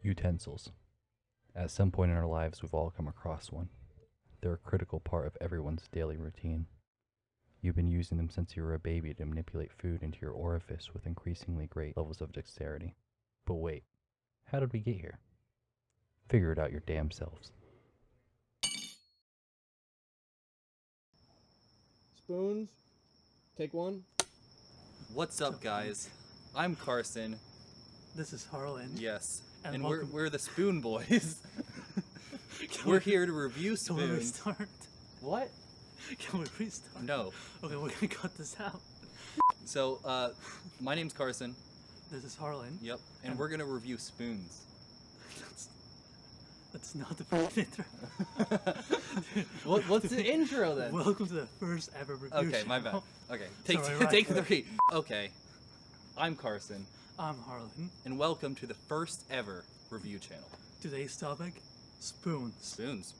Utensils. At some point in our lives, we've all come across one. They're a critical part of everyone's daily routine. You've been using them since you were a baby to manipulate food into your orifice with increasingly great levels of dexterity. But wait, how did we get here? Figure it out your damn selves. Spoons. Take one. What's up, guys? I'm Karson. This is Harlan. Yes, And and welcome- we're the Spoon Boys. We're here to review Can we spoons. restart? What? Can we restart? No. Okay, we're gonna cut this out. So, my name's Karson. This is Harlan. Yep, and we're gonna review spoons. That's not the first intro. What's the intro then? Welcome to the first ever review Okay, my bad. channel. Okay, take Sorry, right. take 3. Okay, I'm Karson, I'm Harlan. and welcome to the first ever review channel. Today's topic, spoons. Spoons.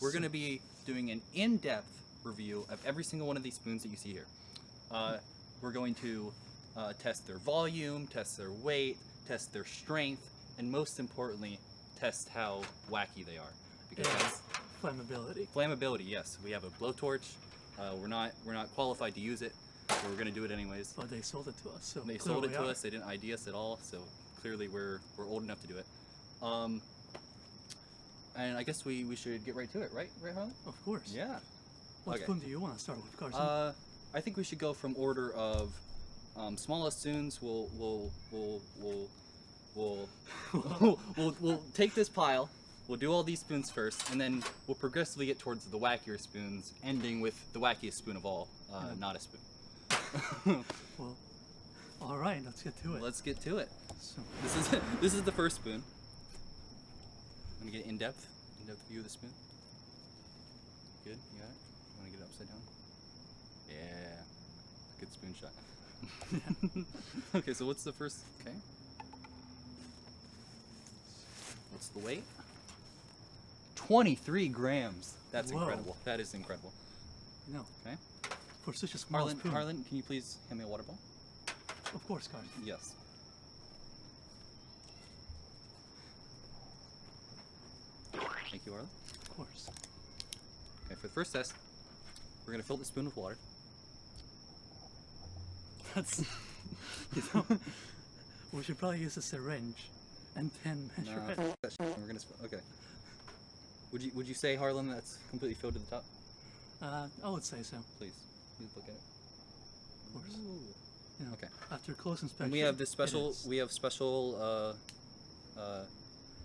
We're going to be doing an in-depth review of every single one of these spoons that you see here. We're going to test their volume, test their weight, test their strength, and most importantly, test how wacky they are. Because And that's flammability. flammability. Yes, we have a blowtorch. We're not qualified to use it, but we're going to do it anyways. But they sold it to us, so They clearly sold it we to are. us. They didn't ID us at all, so clearly we're old enough to do it. And I guess we should get right to it, right, Harlan? Of course. Yeah. What Okay. spoon do you want to start with, Karson? I think we should go from order of smallest spoons. We'll take this pile. We'll do all these spoons first, and then we'll progressively get towards the wackier spoons, ending with the wackiest spoon of all, not a spoon. Well, all right, let's get to it. Let's get to it. So, This is the first spoon. I'm gonna get in-depth view of the spoon. Good, you got it? You wanna get it upside down? Yeah, good spoon shot. Okay, so what's the first, okay. What's the weight? 23 grams. That's Whoa. incredible. That is incredible. you know, Okay. for such a small spoon. Harlan, can you please hand me a water bottle? Of course, Karson. Yes. Thank you, Harlan. Of course. Okay, for the first test, we're gonna fill the spoon with water. That's, we should probably use a syringe and then measure it. We're gonna. Okay. Would you say, Harlan, that's completely filled to the top? I would say so. Please, you look at it. Of course. Ooh. You know, Okay. After close inspection. And we have this it special. is. We have special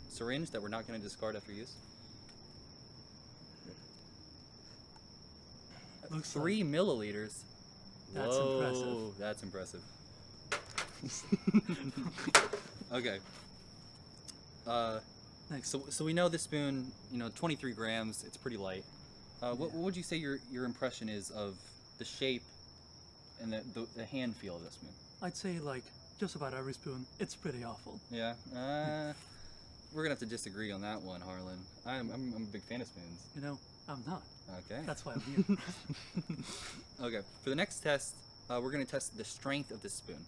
syringe that we're not gonna discard after use. Looks 3 milliliters. That's Whoa, impressive. That's impressive. Okay. Next. So we know this spoon, 23 grams. It's pretty light. What would you say your impression is of the shape and the hand feel of this spoon? I'd say like just about every spoon. It's pretty awful. Yeah. We're gonna have to disagree on that one, Harlan. I'm a big fan of spoons. You know, I'm not. Okay. That's why I'm here. Okay. For the next test, we're gonna test the strength of this spoon,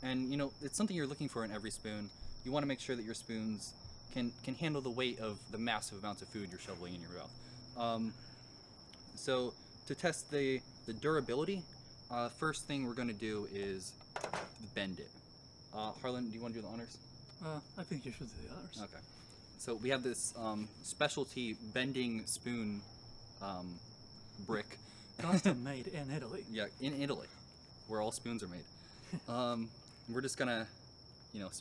and it's something you're looking for in every spoon. You want to make sure that your spoons can handle the weight of the massive amounts of food you're shoveling in your mouth. So to test the durability, first thing we're gonna do is bend it. Harlan, do you want to do the honors? I think you should do the others. Okay. So we have this specialty bending spoon brick. Custom made in Italy. Yeah, in Italy, where all spoons are made. We're just gonna,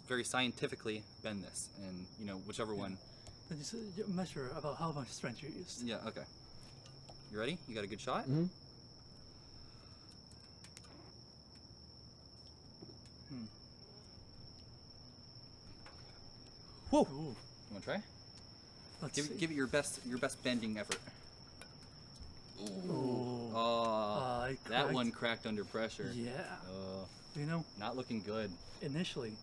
very scientifically bend this, and whichever one. Then you measure about how much strength you used. Yeah. Okay. You ready? You got a good shot? Mm-hmm. Whoa! Ooh, You wanna try? let's Give see. it your best bending effort. Ooh. Oh, it that cracked. one cracked under pressure. Yeah. You know, Not looking good. initially,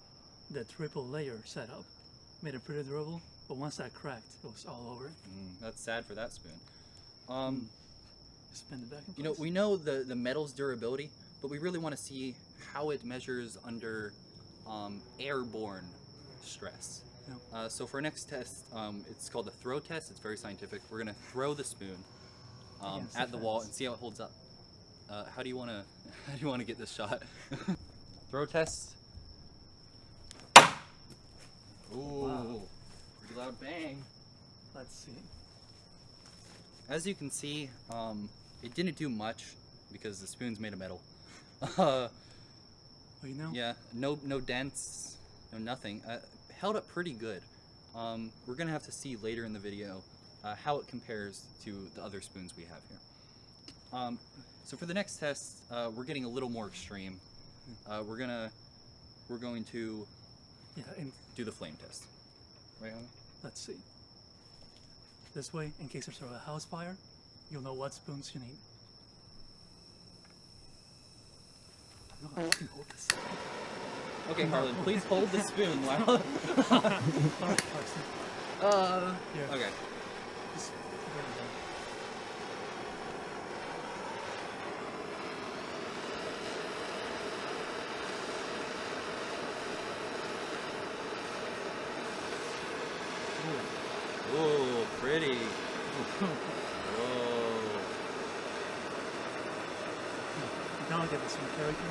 the triple layer setup made it pretty durable, but once that cracked, it was all over. That's sad for that spoon. Spin it back in place. We know the metal's durability, but we really want to see how it measures under airborne stress. So for our next test, it's called the throw test. It's very scientific. We're gonna throw the spoon Against at the the wall fence. and see how it holds up. How do you wanna get this shot? Throw test. Ooh, Wow. pretty loud bang. Let's see. As you can see, it didn't do much because the spoon's made of metal. Uh, Well, you know, yeah, no dents, no nothing. Held up pretty good. We're gonna have to see later in the video how it compares to the other spoons we have here. So for the next test, we're getting a little more extreme. We're going to yeah, and do the flame test. Right, Harlan? let's see. This way, in case there's a house fire, you'll know what spoons you need. No, I can hold this. Okay, Harlan, please hold the spoon while. Alright, Karson. Here. Okay. Just put it down. Ooh, pretty. Whoa. Now I'll get this one character.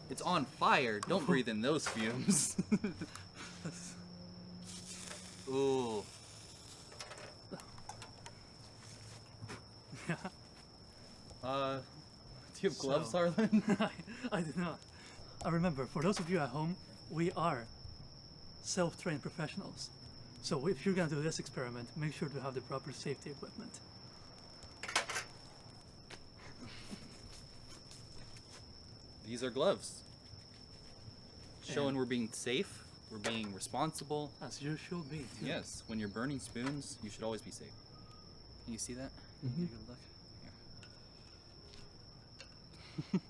It's on fire. Don't breathe in those fumes. Ooh. Yeah, Do you have gloves, So- Harlan? I do not. I remember, for those of you at home, we are self-trained professionals. So if you're gonna do this experiment, make sure to have the proper safety equipment. These are gloves. Showing And- we're being safe, we're being responsible. As you should be. too. Yes, when you're burning spoons, you should always be safe. Can you see that? Take a good look. Here.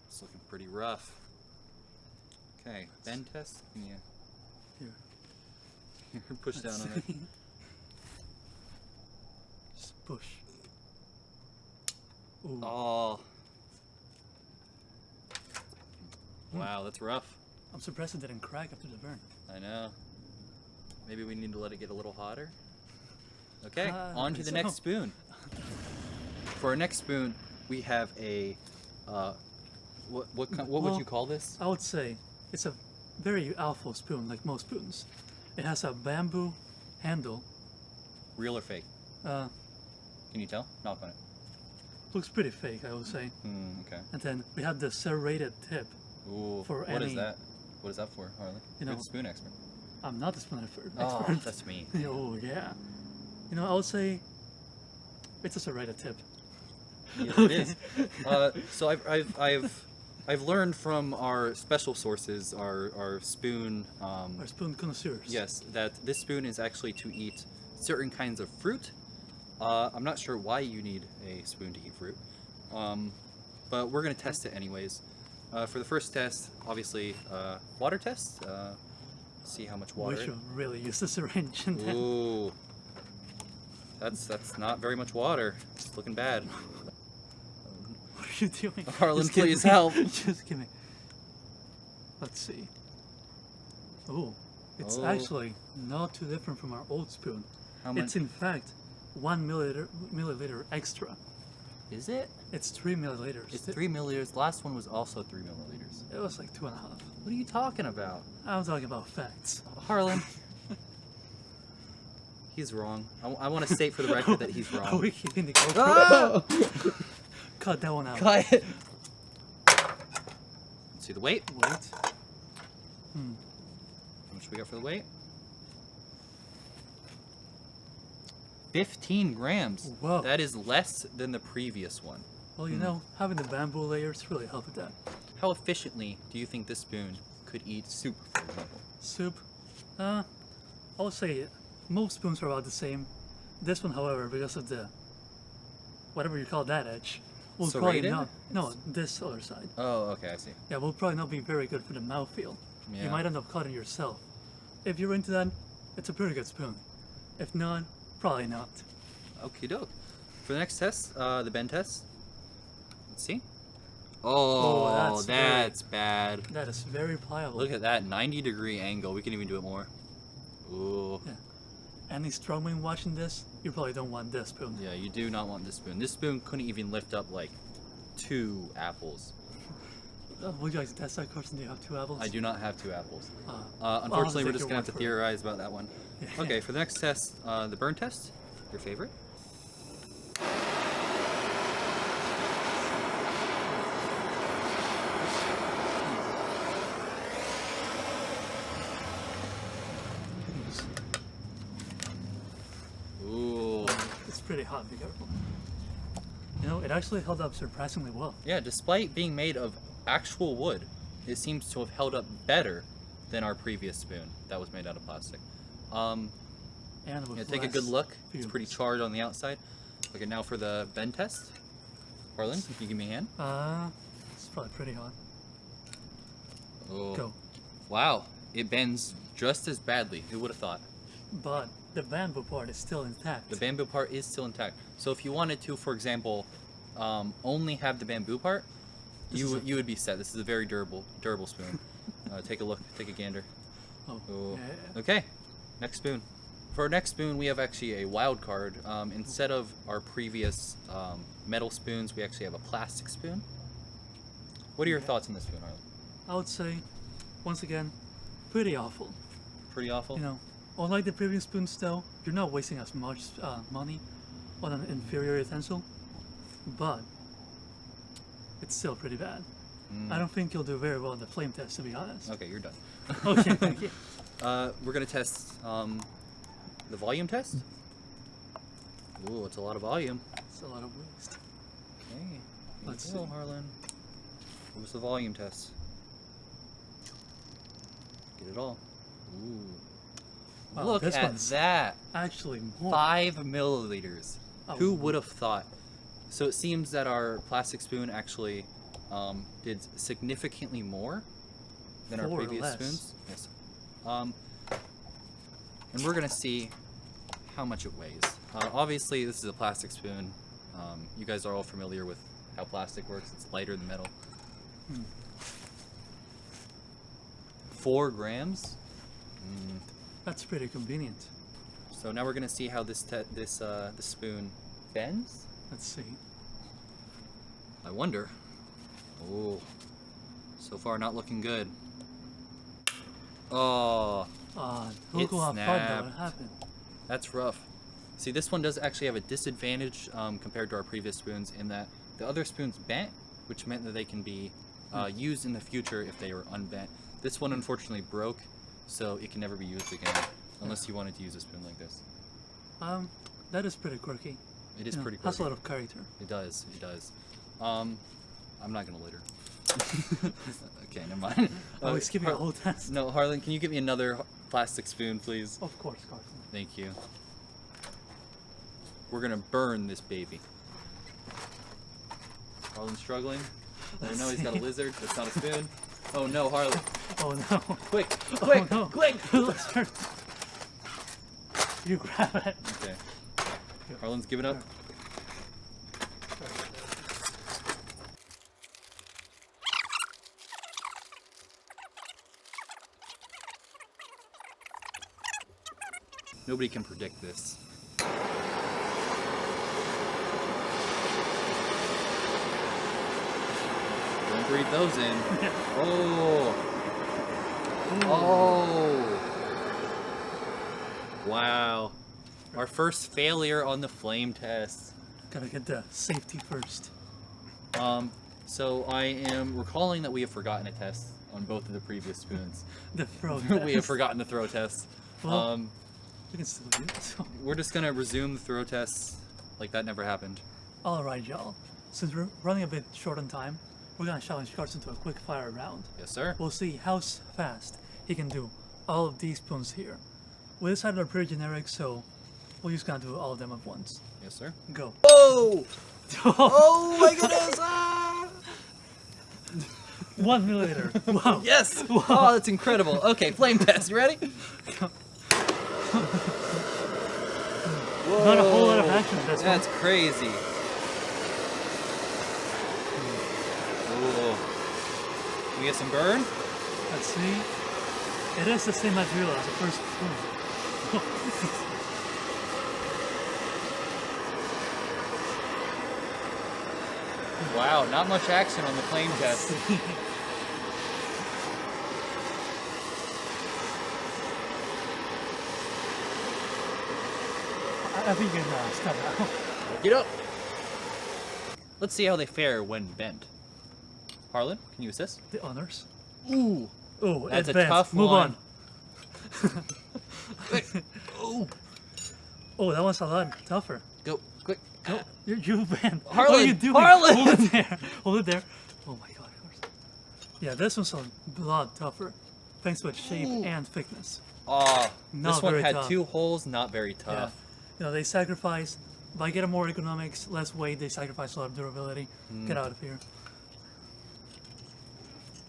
It's looking pretty rough. Okay, bend test. Can you Here. push down Let's on it? see. Just push. Ooh. Oh. Wow, that's rough. I'm surprised it didn't crack after the burn. I know. Maybe we need to let it get a little hotter. Okay, I on to think the so. next spoon. For our next spoon, we have a what would Well, you call this? I would say it's a very alpha spoon, like most spoons. It has a bamboo handle. Real or fake? Uh, Can you tell? Knock on it. looks pretty fake, I would say. Okay. And then we have the serrated tip. Ooh. For What is any- that? What is that for, Harlan? You You're know- the spoon expert. I'm not the spoon expert. Oh, that's me. Oh yeah. You know, I would say it's a serrated tip. Yes, it is. So I've learned from our special sources, our spoon. Our spoon connoisseurs. Yes, that this spoon is actually to eat certain kinds of fruit. I'm not sure why you need a spoon to eat fruit, but we're gonna test it anyways. For the first test, obviously, water test. See how much We water. should really use the syringe and then Ooh, that's not very much water. It's looking bad. what are you doing? Harlan, Just give please me- help. Just give me. Let's see. Oh, it's Oh. actually not too different from our old spoon. How much It's in fact 1 milliliter extra. is it? It's 3 milliliters. It's 3 milliliters. Last one was also 3 milliliters. It was like 2.5. What are you talking about, I'm talking about facts. Harlan? He's wrong. I want to state for the record that he's Are wrong. we keeping the GoPro? Ah! Cut that one out. Cut it. Let's see the weight. Wait. How much we got for the weight? 15 grams. Whoa. That is less than the previous one. Well, you know, having the bamboo layers really help with that. How efficiently do you think this spoon could eat soup, for example? Soup. I would say most spoons are about the same. This one, however, because of the whatever you call that edge, will probably Serrated? not. No, this other side. Oh, okay, I see. Yeah, will probably not be very good for the mouthfeel. Yeah. You might end up cutting yourself. If you're into that, it's a pretty good spoon. If not, probably not. Okie doke. For the next test, the bend test. Let's see. Oh, Oh, that's that's bad. That is very pliable. Look at that 90-degree angle. We can even do it more. Ooh. Yeah. Any struggling watching this, you probably don't want this spoon. Yeah, you do not want this spoon. This spoon couldn't even lift up like 2 apples. Would you like to test that, Karson? Do you have 2 apples? I do not have 2 apples. I'll Unfortunately, take we're just your gonna have to word for it. theorize about that one. Okay, for the next test, the burn test. Your favorite? Ooh. It's pretty hot, be careful. You know, it actually held up surprisingly well. Yeah, despite being made of actual wood, it seems to have held up better than our previous spoon that was made out of plastic. And with Yeah, take a good less look. It's fumes. pretty charred on the outside. Okay, now for the bend test. Harlan, can you give me a hand? It's probably pretty hot. Oh. Go. Wow, it bends just as badly. Who would have thought? But the bamboo part is still intact. The bamboo part is still intact. So if you wanted to, for example, only have the bamboo part, you would be set. This is a very durable spoon. Take a look. Take a gander. Oh, Ooh. yeah. Okay, next spoon. For our next spoon, we have actually a wild card. Instead of our previous metal spoons, we actually have a plastic spoon. What are your thoughts on this spoon, Harlan? I would say, once again, pretty awful. Pretty awful? You know, unlike the previous spoons though, you're not wasting as much money on an inferior utensil, but it's still pretty bad. I don't think you'll do very well in the flame test, to be honest. Okay, you're done. Okay, thank you. We're gonna test the volume test. Ooh, it's a lot of volume. It's a lot of waste. Okay, Let's go, see. Harlan. What was the volume test? Get it all. Ooh. Wow, Look this at one's that. Actually, more. 5 milliliters. Oh. Who would have thought? So it seems that our plastic spoon actually did significantly more than our 4 or previous less. spoons. Yes. And we're gonna see how much it weighs. Obviously, this is a plastic spoon. You guys are all familiar with how plastic works. It's lighter than metal. 4 grams. That's pretty convenient. So now we're gonna see how this spoon bends. Let's see. I wonder. Oh, so far not looking good. Oh, Who It could have thought that snapped. would happen? that's rough. See, this one does actually have a disadvantage compared to our previous spoons in that the other spoons bent, which meant that they can be used in the future if they were unbent. This one unfortunately broke, so it can never be used again unless you wanted to use a spoon like this. That is pretty quirky. It is You know, pretty has a quirky. lot of character. It does. It does. I'm not gonna litter. Okay, never mind. Oh, he's skipping a whole test. No, Harlan, can you give me another plastic spoon, please? Of course, Karson. Thank you. We're gonna burn this baby. Harlan's struggling. Oh no, he's got a lizard. That's not a spoon. Oh no, Harlan. Oh no. Quick, quick, Oh, no. quick! Lizard. You grab it. Okay. Harlan's giving up. Nobody can predict this. Don't breathe those in. Oh. Oh. Wow. Our first failure on the flame test. Gotta get the safety first. So I am recalling that we have forgotten a test on both of the previous spoons. The throw We have test. forgotten the throw test. Well, we can still do it. So. We're just gonna resume the throw tests like that never happened. Alright, y'all. Since we're running a bit short on time, we're gonna challenge Karson to a quick fire round. Yes, sir. We'll see how fast he can do all of these spoons here. We decided they're pretty generic, so we're just gonna do all of them at once. Yes, sir. Go. Oh! Oh my goodness! Ah! 1 milliliter. Wow. Yes! Oh, that's incredible. Okay, flame test. You ready? Not a whole lot of action in this That's one. crazy. Ooh. We get some burn? Let's see. It is the same material as the first spoon. Wow, not much action on the flame test. I think you can stop now. Get up! Let's see how they fare when bent. Harlan, can you assist? The honors. Ooh! Oh, That's a advanced. tough Move one. on. Ooh! Oh, that one's a lot tougher. Go, quick. Go. You bent. What Harlan, are you doing? Harlan! Hold it there. Hold it there. Oh my god, of course. Yeah, this one's a lot tougher. Thanks to its shape Ooh. and thickness. Aw, Not this one very had tough. 2 holes, not very Yeah. tough. You know, they sacrifice, by getting more economics, less weight, they sacrifice a lot of durability. Get out of here.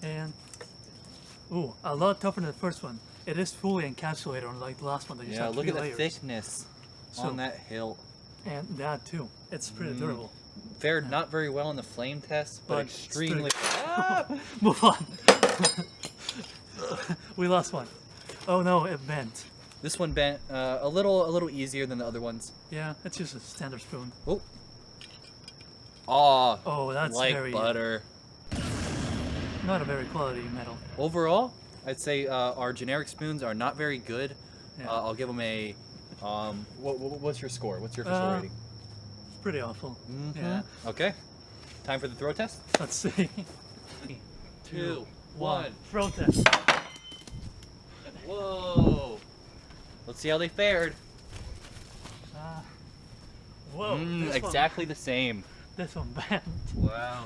And, ooh, a lot tougher than the first one. It is fully encapsulated on like the last one that just Yeah, had look 3 at the layers. thickness So- on that hilt. And that too. It's pretty durable. Fared not very well in the flame test, but But it's extremely. pretty- Move on. We lost one. Oh no, it bent. This one bent a little easier than the other ones. Yeah, it's just a standard spoon. Oh. Aw, Oh, that's like very butter. not a very quality metal. Overall, I'd say our generic spoons are not very good. Yeah. I'll give them a. What's your score? What's your official rating? Pretty awful. Mhm. Yeah. Okay. Time for the throw test. Let's see. 2, 1. Throw test. Whoa. Let's see how they fared. Whoa. this one- Exactly the same. This one bent. Wow.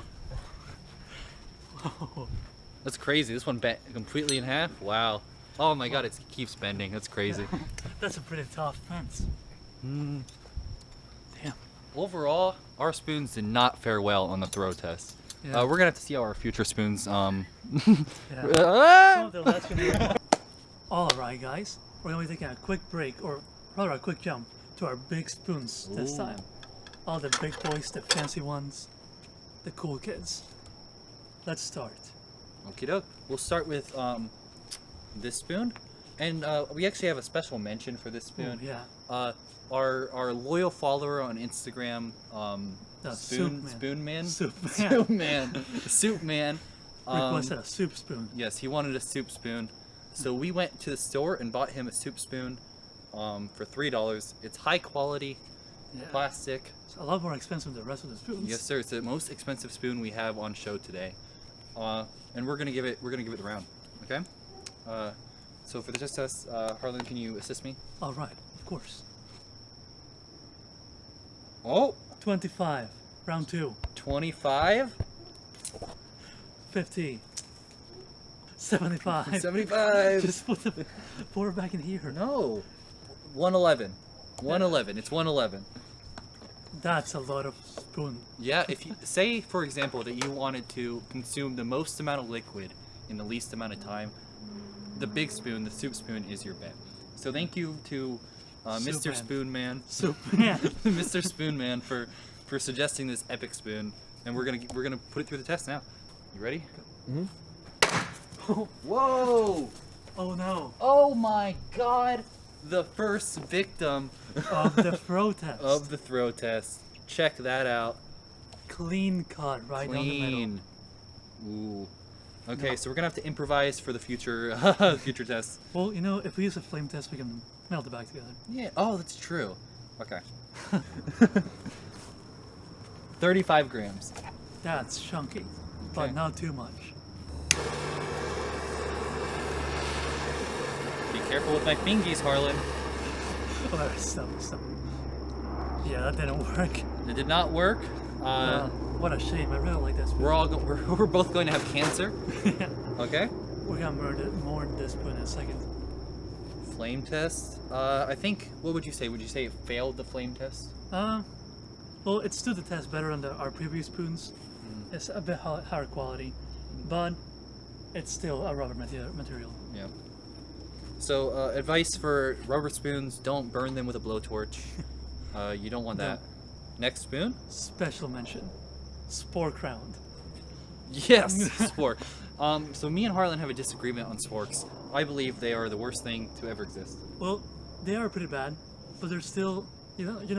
Whoa. That's crazy. This one bent completely in half. Wow. Oh my god, it keeps bending. That's crazy. That's a pretty tough fence. Damn. Overall, our spoons did not fare well on the throw test. Yeah. We're gonna have to see how our future spoons. Yeah. Ah! Some of the last one- Alright guys, we're gonna be taking a quick break, or rather a quick jump, to our big spoons this Ooh. time. All the big boys, the fancy ones, the cool kids. Let's start. Okie doke. We'll start with this spoon, and we actually have a special mention for this Ooh, spoon. yeah. Our loyal follower on Instagram, The Spoon Soup Man. Man, Soup Man. Soup Man, Soup Man. Requested a soup spoon. Yes, he wanted a soup spoon, so we went to the store and bought him a soup spoon for $3. It's high quality Yeah. plastic. It's a lot more expensive than the rest of the spoons. Yes, sir. It's the most expensive spoon we have on show today, and we're gonna give it the round. Okay. So for the test, Harlan, can you assist me? Alright, of course. Oh, 25. Round 2. 25, 50. 75. 75. Just put it back in here. No, 111. 111. It's 111. That's a lot of spoon. Yeah. If you say, for example, that you wanted to consume the most amount of liquid in the least amount of time, the big spoon, the soup spoon, is your bet. So thank you to Mr. Soup Man. Spoonman, Soup Man. Mr. Spoonman, for suggesting this epic spoon, and we're gonna put it through the test now. You ready? Whoa! Oh no. Oh my God! The first victim Of the throw test. of the throw test. Check that out. Clean cut right down the middle. Clean. Ooh. Okay, No. so we're gonna have to improvise for the future future tests. Well, you know, if we use a flame test, we can melt it back together. Yeah. Oh, that's true. Okay. 35 grams. That's chunky, but Okay. not too much. Be careful with my fingies, Harlan. Oh, stop. Yeah, that didn't work. It did not work. What a shame. I really like that spoon. We're both going to have cancer. Yeah. Okay. We're gonna more in this spoon in a second. Flame test. I think. What would you say? Would you say it failed the flame test? Well, it stood the test better than our previous spoons. It's a bit higher quality, but it's still a rubber material. Yeah. So advice for rubber spoons: don't burn them with a blowtorch. You don't want that. Next spoon. Special mention. Spork round. Yes, spork. So me and Harlan have a disagreement on sporks. I believe they are the worst thing to ever exist. Well, they are pretty bad, but they're still,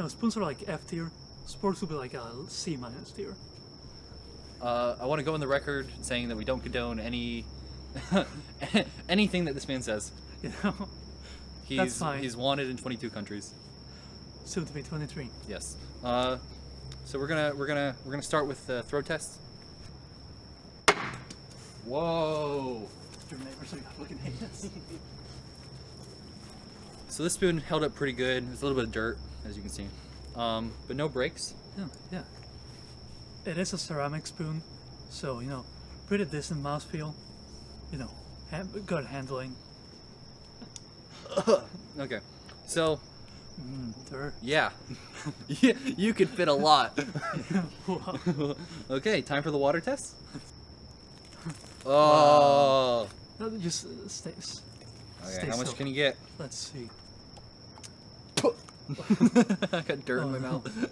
spoons are like F tier. Sporks will be like a C minus tier. I want to go on the record saying that we don't condone any anything that this man says. You know, that's fine. He's wanted in 22 countries. Soon to be 23. Yes. So we're gonna start with the throw test. Whoa. Your neighbors are fucking hate us. So this spoon held up pretty good. There's a little bit of dirt, as you can see, but no breaks. Yeah. It is a ceramic spoon, so pretty decent mouthfeel. Good handling. Okay, so Dirt. yeah, you could fit a lot. Wow. Okay, time for the water test. Oh. No, just stay. Okay, how much still. can you get? Let's see. I got dirt in my mouth.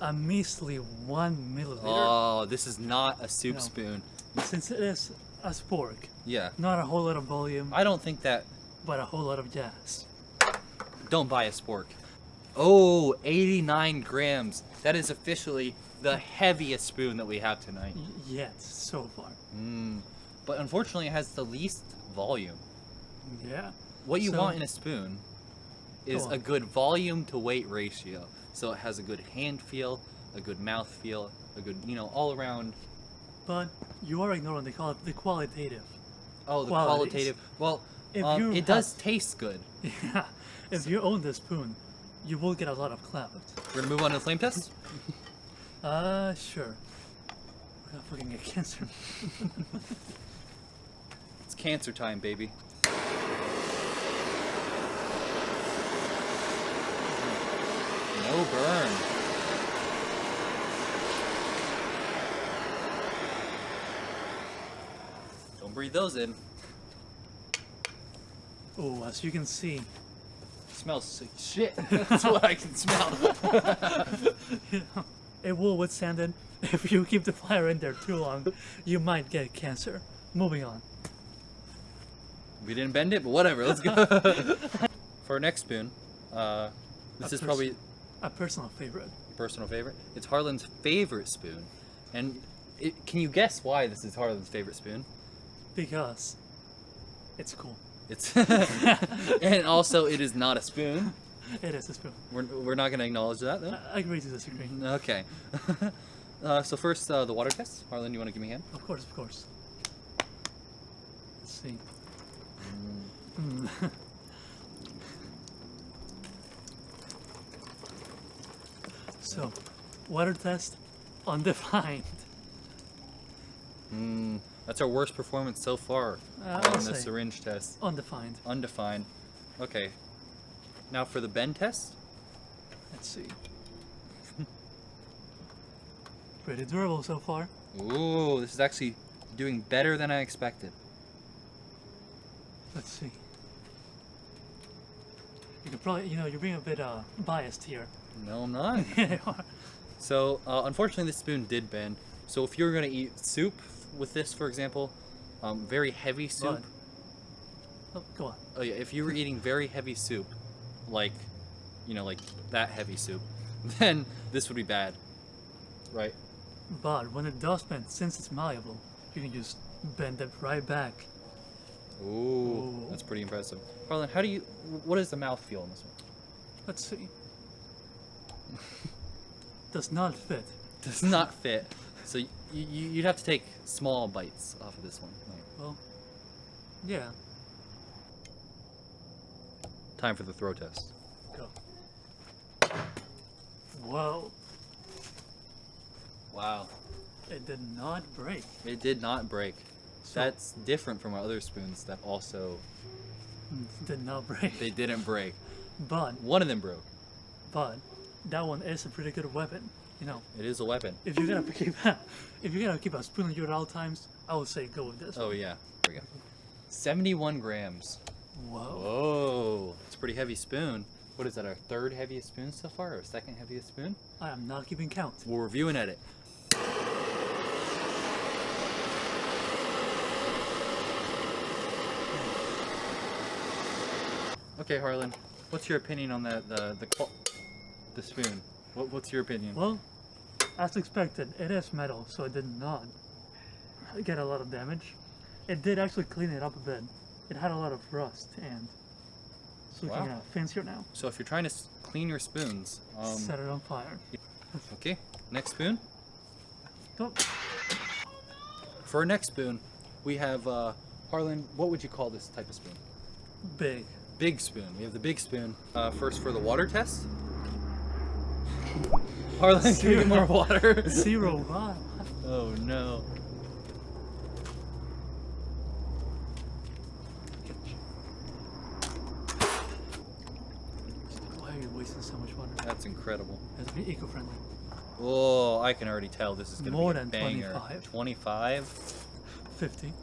A measly 1 milliliter. Oh, this is not a soup No. spoon. Since it is a spork, Yeah, not a whole lot of volume, I don't think that. but a whole lot of gas. Don't buy a spork. Oh, 89 grams. That is officially the heaviest spoon that we have tonight. Yet so far. But unfortunately, it has the least volume. Yeah. What you So- want in a spoon is Go on. a good volume to weight ratio. So it has a good hand feel, a good mouth feel, a good, all around. But you are ignoring the qualitative. Oh, the Qualities. qualitative. Well, If you it does taste good. Yeah. If you own this spoon, you will get a lot of clout. We're gonna move on to the flame test. Sure. We're gonna fucking get cancer. It's cancer time, baby. No burn. Don't breathe those in. Oh, as you can see, Smells like shit. That's what I can smell. it will withstand it. If you keep the fire in there too long, you might get cancer. Moving on. We didn't bend it, but whatever. Let's go. For our next spoon, this is probably A personal favorite. personal favorite. It's Harlan's favorite spoon, and can you guess why this is Harlan's favorite spoon? Because it's cool. It's and also it is not a spoon. It is a spoon. We're not gonna acknowledge that though. I agree to disagree. Okay. So first, the water test. Harlan, you want to give me a hand? Of course, of course. Let's see. So, water test undefined. That's our worst performance so far I'll on the say. syringe test. Undefined. Undefined. Okay. Now for the bend test. Let's see. Pretty durable so far. Ooh, this is actually doing better than I expected. Let's see. You could probably, you're being a bit biased here. No, I'm not. You are. So, unfortunately, this spoon did bend. So, if you were going to eat soup with this, for example, very heavy soup. Oh, go on. Oh, yeah, if you were eating very heavy soup, like, like that heavy soup, then this would be bad. Right? But when it does bend, since it's malleable, you can just bend it right back. Ooh, Ooh. that's pretty impressive. Harlan, what does the mouth feel in this one? Let's see. Does not fit. Does not fit. So, you'd have to take small bites off of this one. Well, yeah. Time for the throw test. Go. Whoa. Wow. It did not break. It did not break. So- That's different from our other spoons that also, Did not break. they didn't break. But One of them broke. that one is a pretty good weapon. It is a weapon. If you're gonna keep a spoon on you at all times, I would say go with this. Oh yeah, there we go. 71 grams. Whoa. Whoa, it's a pretty heavy spoon. What is that, our third heaviest spoon so far, or second heaviest spoon? I am not keeping count. We'll review and edit. Okay, Harlan, what's your opinion on the spoon? What's your opinion? Well, as expected, it is metal, so it did not get a lot of damage. It did actually clean it up a bit. It had a lot of rust, and it's looking Wow. fancier now. So if you're trying to clean your spoons, Set it on fire. okay, next spoon. Don't. For our next spoon, we have Harlan. What would you call this type of spoon? Big. Big spoon. We have the big spoon. First for the water test. Harlan, can we get more water? 0 watt. Oh no. Why are you wasting so much water? That's incredible. It has to be eco-friendly. Oh, I can already tell this is going to be More a than banger. 25. 25, 50.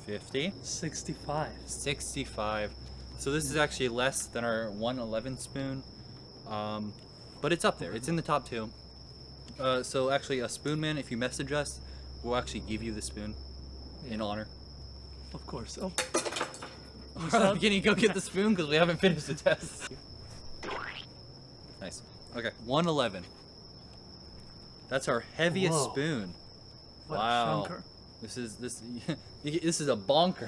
50, 65. 65. So this is actually less than our 111 spoon, but it's up there. It's in the top 2. So actually, a Spoonman, if you message us, we'll actually give you the spoon in honor. Of course. Oh. Harlan, can you go get the spoon because we haven't finished the test? Nice. Okay, 111. That's our heaviest Whoa. spoon. What Wow. a chunker. This is a bonker.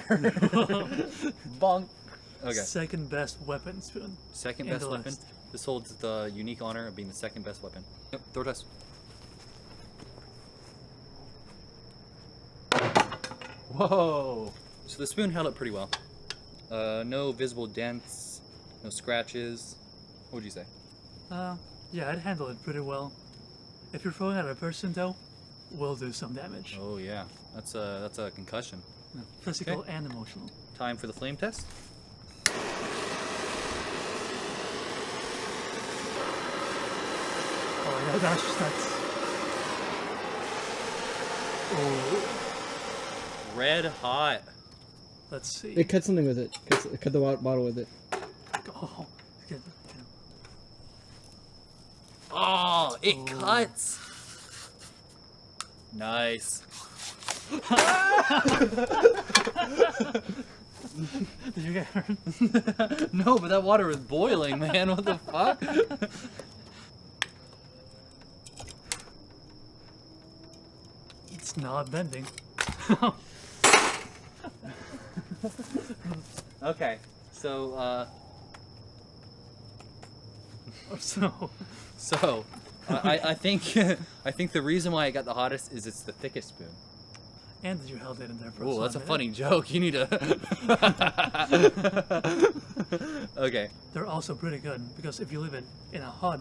Bonk. Okay. Second best weapon spoon. Second in best the weapon. list. This holds the unique honor of being the second best weapon. Yep. Throw test. Whoa. So the spoon held up pretty well. No visible dents, no scratches. What would you say? Yeah, I'd handle it pretty well. If you're throwing at a person though, will do some damage. Oh yeah, that's a concussion. Physical Okay. and emotional. Time for the flame test. Oh yeah, that's Oh, Red hot. let's see. It cut something with it. Cut the bottle with it. Oh, good. Oh, it Oh. cuts. Nice. Did you get hurt? No, but that water was boiling, man. What the fuck? It's not bending. Okay, so So, I think I think the reason why I got the hottest is it's the thickest spoon. and you held it in there for Oh, that's a minute. funny joke. You need to. Okay. They're also pretty good because if you leave it in a hot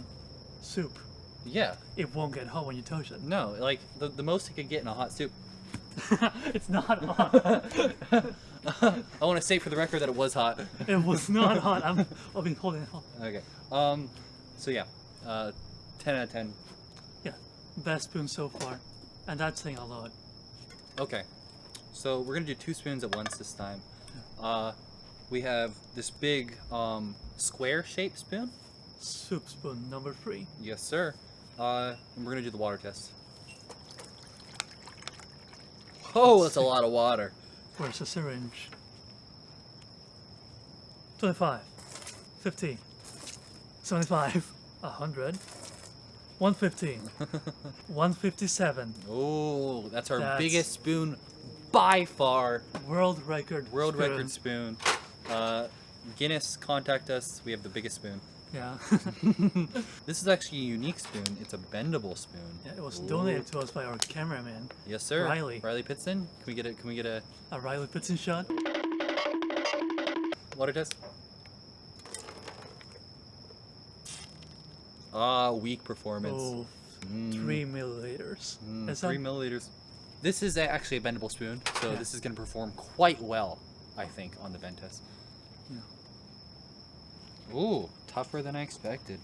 soup, Yeah. it won't get hot when you touch it. No, like the most it could get in a hot soup. It's not hot. I want to say for the record that it was hot. It was not hot. I've been holding it hot. Okay. So yeah. 10 out of 10. Yeah, best spoon so far, and that's saying a lot. Okay. So we're gonna do 2 spoons at once this time. We have this big square-shaped spoon. Soup spoon number 3. Yes, sir. And we're gonna do the water test. Oh, that's a lot of water. Where's the syringe? 25, 50, 75, 100, 150, 157. Oh, that's our That's- biggest spoon by far. World record. World spoon. record spoon. Guinness, contact us. We have the biggest spoon. Yeah. This is actually a unique spoon. It's a bendable spoon. Yeah, it was donated to us by our cameraman, Yes, sir. Riley. Riley Pitzen. Can we get a a Riley Pitzen shot. water test? Ah, weak performance. Oh, 3 milliliters. Is 3 that- milliliters. This is actually a bendable spoon, so Yeah. this is going to perform quite well, I think, on the bend test. Yeah. Ooh, tougher than I expected.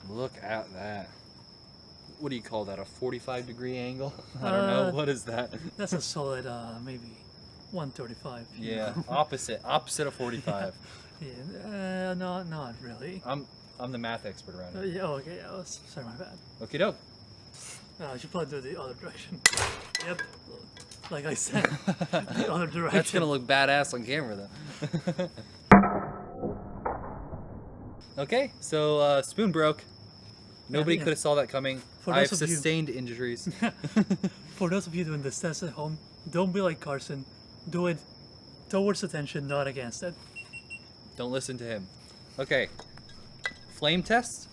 Look at that. What do you call that? A 45-degree angle? I don't know. Uh, What is that? That's a solid, maybe 135. you Yeah, know. opposite of 45. Yeah, not really. I'm the math expert around here. Yeah, oh, okay, yeah, sorry, my bad. Okie doke. I should probably do the other direction. Yep, like I said, the other direction. That's gonna look badass on camera though. Okay, so spoon broke. Nobody Yeah. could have saw that coming. For I've those of you- sustained injuries. For those of you doing this test at home, don't be like Karson. Do it towards attention, not against it. Don't listen to him. Okay. Flame test.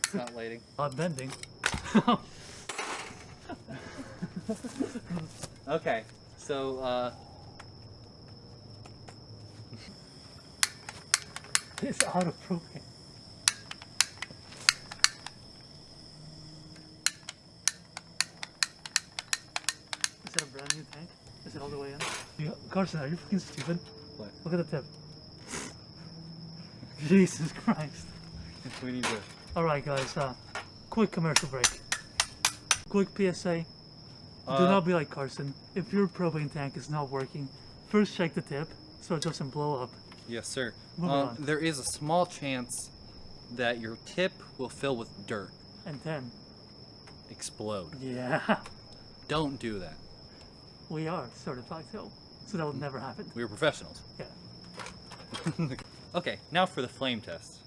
It's not lighting. Not bending. Okay, so It's out of propane. Is that a brand new tank? Is it all the way in? Karson, are you fucking stupid? what? Look at the tip. Jesus Christ. We need to. Alright guys, quick commercial break. Quick PSA. Do Uh, not be like Karson. If your propane tank is not working, first check the tip so it doesn't blow up. Yes, sir. Moving on. There is a small chance that your tip will fill with dirt, And then, explode. yeah, Don't do that. we are certified so that would never happen. We're professionals. Yeah. Okay, now for the flame test.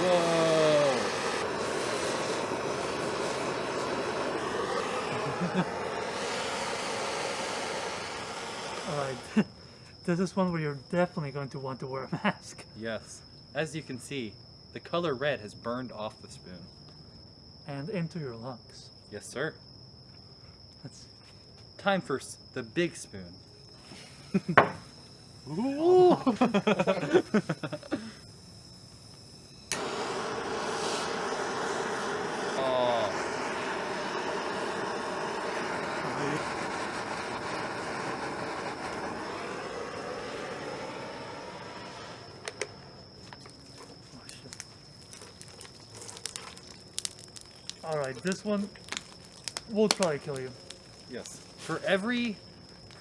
Whoa! Alright. This is one where you're definitely going to want to wear a mask. Yes. As you can see, the color red has burned off the spoon. And into your lungs. Yes, sir. That's Time for the big spoon. Oh, oh shit. Alright, this one will probably kill you. yes. For every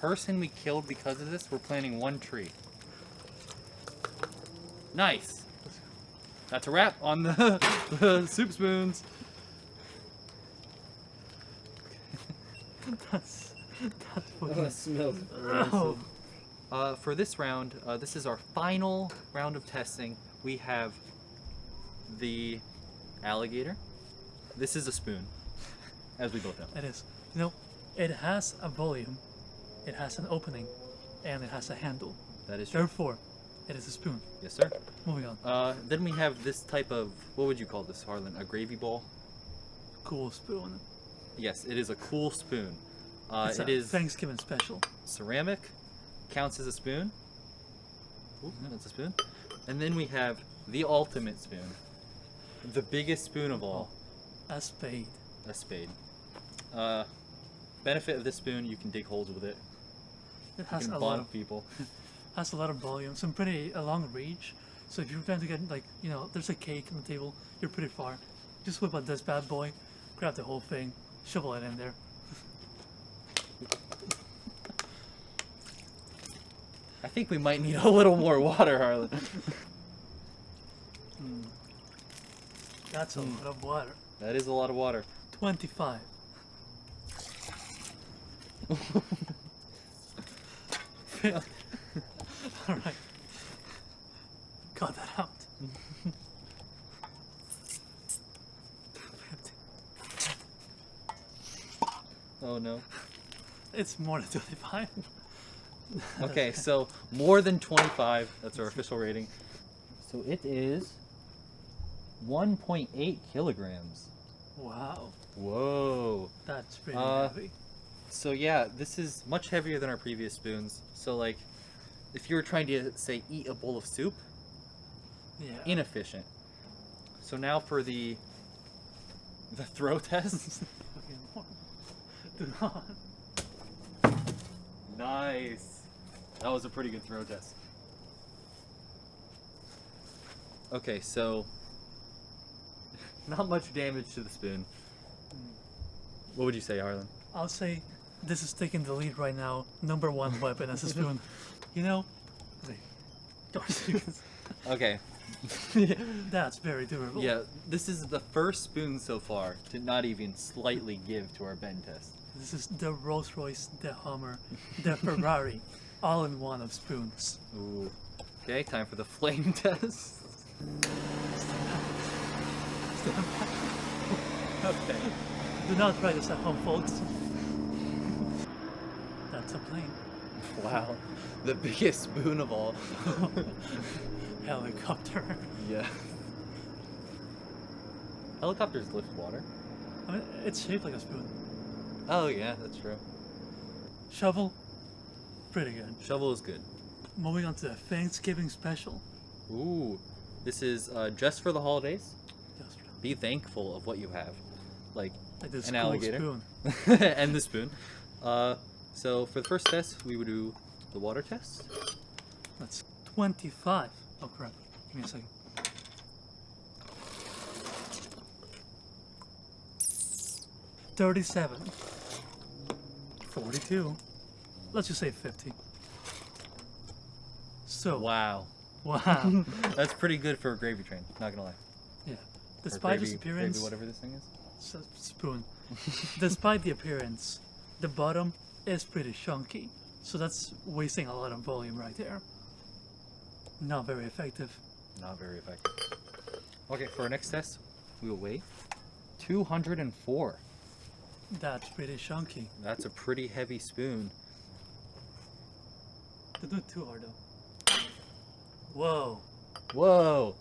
person we killed because of this, we're planting one tree. Nice. That's a wrap on the soup spoons. That's Oh, fucking it smells oh. rancid. For this round, this is our final round of testing. We have the alligator. This is a spoon, as we both know. It is. You know, it has a volume, it has an opening, and it has a handle. That is true. Therefore, it is a spoon. Yes, sir. Moving on. Then we have this type of, what would you call this, Harlan? A gravy bowl? Cool spoon. Yes, it is a cool spoon. It's It a is Thanksgiving special. ceramic, counts as a spoon. Ooh, that's a spoon. And then we have the ultimate spoon. The biggest spoon of all, A spade. a spade. Benefit of this spoon, you can dig holes with it. It You has can a lot bond of people. has a lot of volume, some pretty long reach. So if you're trying to get like, you know, there's a cake on the table, you're pretty far. Just whip out this bad boy, grab the whole thing, shovel it in there. I think we might need a little more water, Harlan. That's a lot of water. That is a lot of water. 25. Alright. Cut that out. Oh no. It's more than 25. Okay, so more than 25. That's our official rating. So it is 1.8 kilograms. Wow. Whoa. That's pretty Uh, heavy. So yeah, this is much heavier than our previous spoons. So like, if you were trying to say eat a bowl of soup, Yeah. inefficient. So now for the throw test. Fucking warm. Do not. Nice. That was a pretty good throw test. Okay, so not much damage to the spoon. What would you say, Harlan? I'll say this is taking the lead right now. Number one weapon as a spoon. You know, Karson, Okay. that's very durable. Yeah, this is the first spoon so far to not even slightly give to our bend test. This is the Rolls Royce, the Hummer, the Ferrari, all in one of spoons. Ooh. Okay, time for the flame test. Okay. Do not try this at home, folks. That's a plane. Wow, the biggest spoon of all. Helicopter. Yeah. Helicopters lift water. I mean, it's shaped like a spoon. Oh yeah, that's true. Shovel, pretty good. Shovel is good. Moving on to the Thanksgiving special. Ooh, this is just for the holidays. Just Be thankful of what you have, like this an cool alligator spoon. and the spoon. So for the first test, we would do the water test. That's 25. Oh crap. Give me a second. $37. 42. Let's just say 50. So Wow, wow. that's pretty good for a gravy train. Not gonna lie. Yeah. Or Despite gravy, its appearance, gravy, whatever this thing is. it's a spoon. Despite the appearance, the bottom is pretty chunky, so that's wasting a lot of volume right there. Not very effective. Not very effective. Okay, for our next test, we will weigh 204. That's pretty chunky. That's a pretty heavy spoon. Don't do it too hard though. Whoa. Whoa!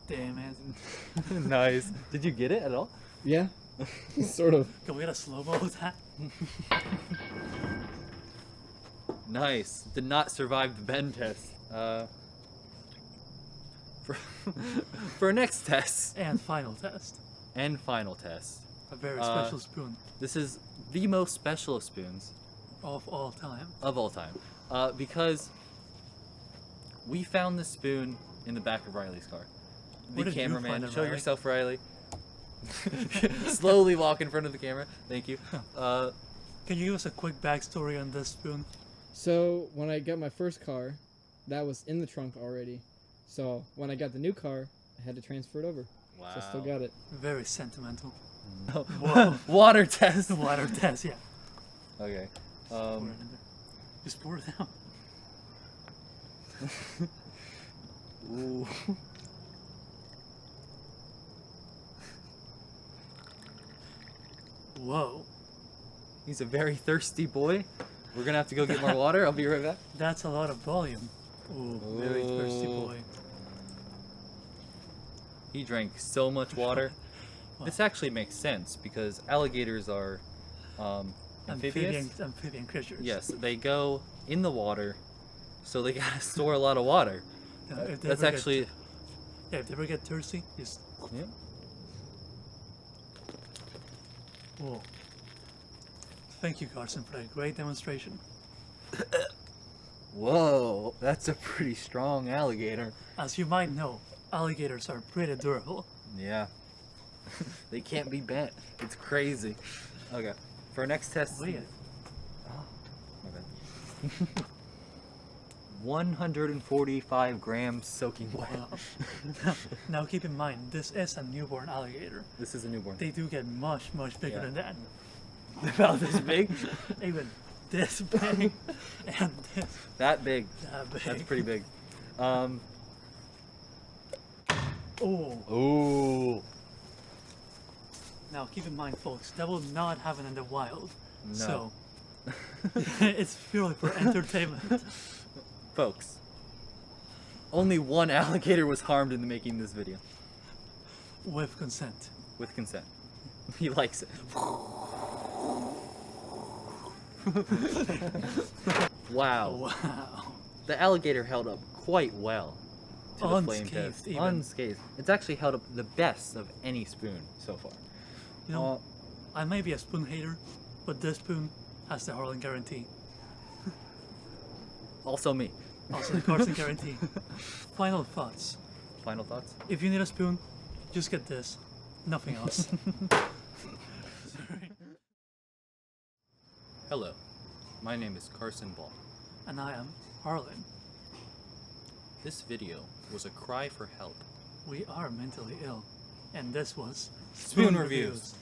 Damn it. Nice. Did you get it at all? Yeah, sort of. Can we get a slow-mo with that? Nice. Did not survive the bend test. For, for our next test And final test. and final test, A very special spoon this is the most special of spoons of all time. of all time, because we found this spoon in the back of Riley's car. Where The did you cameraman, find it, show Riley? yourself, Riley. Slowly walk in front of the camera. Thank you. Can you give us a quick backstory on this spoon? So when I got my first car, that was in the trunk already. So when I got the new car, I had to transfer it over. Wow. So I still got it. Very sentimental. Whoa. Water test. Water test, yeah. Okay. Pour it in there. Just pour it out. Ooh. Whoa. He's a very thirsty boy. We're gonna have to go get more water. I'll be right back. That's a lot of volume. Ooh, very thirsty Ooh. boy. He drank so much water. This actually makes sense because alligators are amphibious. Amphibian creatures. Yes, they go in the water, so they gotta store a lot of water. If they That's ever get- actually. yeah, if they ever get thirsty, just. Yeah. Whoa. Thank you, Karson, for that great demonstration. Whoa, that's a pretty strong alligator. As you might know, alligators are pretty durable. Yeah. They can't be bent. It's crazy. Okay. For our next test. Weigh it. My bad. 145 grams soaking wet. Wow. Now keep in mind, this is a newborn alligator. This is a newborn. They do get much, much bigger Yeah. than that. About this big? Even this big and this That big. that big. That's pretty big. Oh, Ooh. now keep in mind, folks, that will not happen in the wild. No. So it's purely for entertainment. Folks, only one alligator was harmed in the making of this video. With consent. With consent. He likes it. Wow. Wow. The alligator held up quite well to the flame Unscathed, test. even. Unscathed. It's actually held up the best of any spoon so far. You know, I may be a spoon hater, but this spoon has the Harlan guarantee. Also me. Also the Karson guarantee. Final thoughts. Final thoughts? If you need a spoon, just get this. Nothing else. Hello, my name is Karson Ball. And I am Harlan. This video was a cry for help. We are mentally ill, and this was Spoon Reviews.